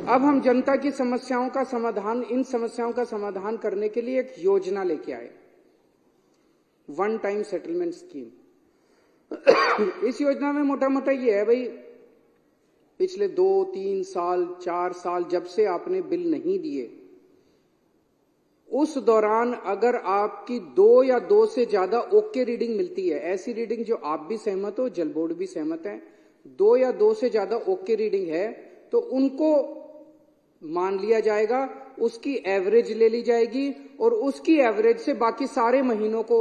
अब हम जनता की समस्याओं का समाधान, इन समस्याओं का समाधान करने के लिए एक योजना लेके आए, वन टाइम सेटलमेंट स्कीम। इस योजना में मोटा मोटा ये है भाई, पिछले 2, 3 साल, 4 साल जब से आपने बिल नहीं दिए, उस दौरान अगर आपकी 2 या 2 से ज्यादा ओके रीडिंग मिलती है, ऐसी रीडिंग जो आप भी सहमत हो, जल बोर्ड भी सहमत है, 2 या 2 से ज्यादा ओके रीडिंग है, तो उनको मान लिया जाएगा, उसकी एवरेज ले ली जाएगी और उसकी एवरेज से बाकी सारे महीनों को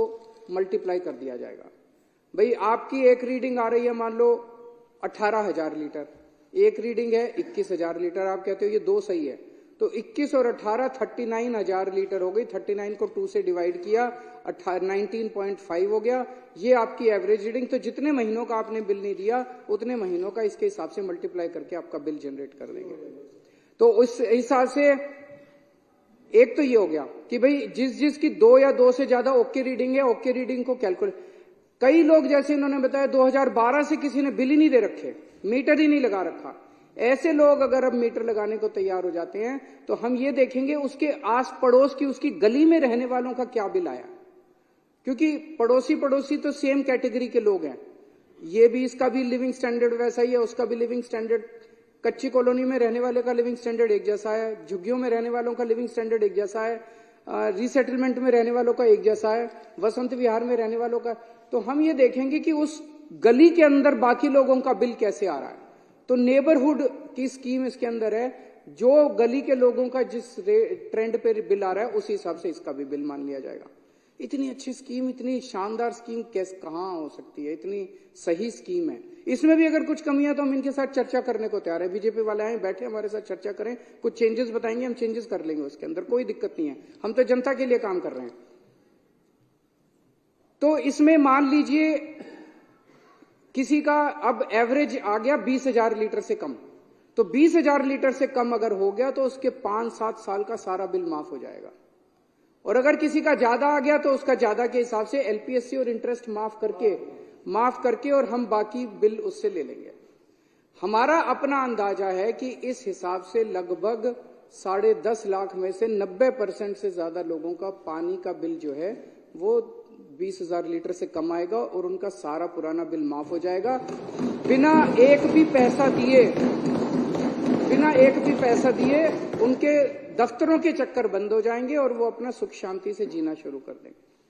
मल्टीप्लाई कर दिया जाएगा। भाई आपकी एक रीडिंग आ रही है मान लो 18,000 लीटर, एक रीडिंग है 21,000 लीटर, आप कहते हो ये 2 सही है, तो 21 और 18 39,000 लीटर हो गई, 39 को 2 से डिवाइड किया 19.5 हो गया, ये आपकी एवरेज रीडिंग। तो जितने महीनों का आपने बिल नहीं दिया उतने महीनों का इसके हिसाब से मल्टीप्लाई करके आपका बिल जनरेट कर देंगे। तो उस हिसाब से एक तो ये हो गया कि भाई जिसकी 2 या 2 से ज्यादा ओके रीडिंग है, ओके रीडिंग को कैलकुलेट। कई लोग जैसे इन्होंने बताया 2012 से किसी ने बिल ही नहीं दे रखे, मीटर ही नहीं लगा रखा, ऐसे लोग अगर अब मीटर लगाने को तैयार हो जाते हैं तो हम ये देखेंगे उसके आस पड़ोस की, उसकी गली में रहने वालों का क्या बिल आया, क्योंकि पड़ोसी तो सेम कैटेगरी के लोग हैं, ये भी, इसका भी लिविंग स्टैंडर्ड वैसा ही है, उसका भी लिविंग स्टैंडर्ड, कच्ची कॉलोनी में रहने वाले का लिविंग स्टैंडर्ड एक जैसा है, झुग्गियों में रहने वालों का लिविंग स्टैंडर्ड एक जैसा है, रीसेटलमेंट में रहने वालों का एक जैसा है, वसंत विहार में रहने वालों का। तो हम ये देखेंगे कि उस गली के अंदर बाकी लोगों का बिल कैसे आ रहा है। तो नेबरहुड की स्कीम इसके अंदर है, जो गली के लोगों का जिस ट्रेंड पे बिल आ रहा है उसी हिसाब से इसका भी बिल मान लिया जाएगा। इतनी अच्छी स्कीम, इतनी शानदार स्कीम कैसे, कहां हो सकती है, इतनी सही स्कीम है। इसमें भी अगर कुछ कमियां तो हम इनके साथ चर्चा करने को तैयार है, बीजेपी वाले आए बैठे हमारे साथ चर्चा करें, कुछ चेंजेस बताएंगे, हम चेंजेस कर लेंगे, उसके अंदर कोई दिक्कत नहीं है, हम तो जनता के लिए काम कर रहे हैं। तो इसमें मान लीजिए किसी का अब एवरेज आ गया 20,000 लीटर से कम, तो 20,000 लीटर से कम अगर हो गया तो उसके 5-7 साल का सारा बिल माफ हो जाएगा, और अगर किसी का ज्यादा आ गया तो उसका ज्यादा के हिसाब से एलपीएससी और इंटरेस्ट माफ करके और हम बाकी बिल उससे ले लेंगे। हमारा अपना अंदाजा है कि इस हिसाब से लगभग 10.5 लाख में से 90% से ज्यादा लोगों का पानी का बिल जो है वो 20,000 लीटर से कम आएगा और उनका सारा पुराना बिल माफ हो जाएगा, बिना एक भी पैसा दिए उनके दफ्तरों के चक्कर बंद हो जाएंगे और वो अपना सुख शांति से जीना शुरू कर देंगे।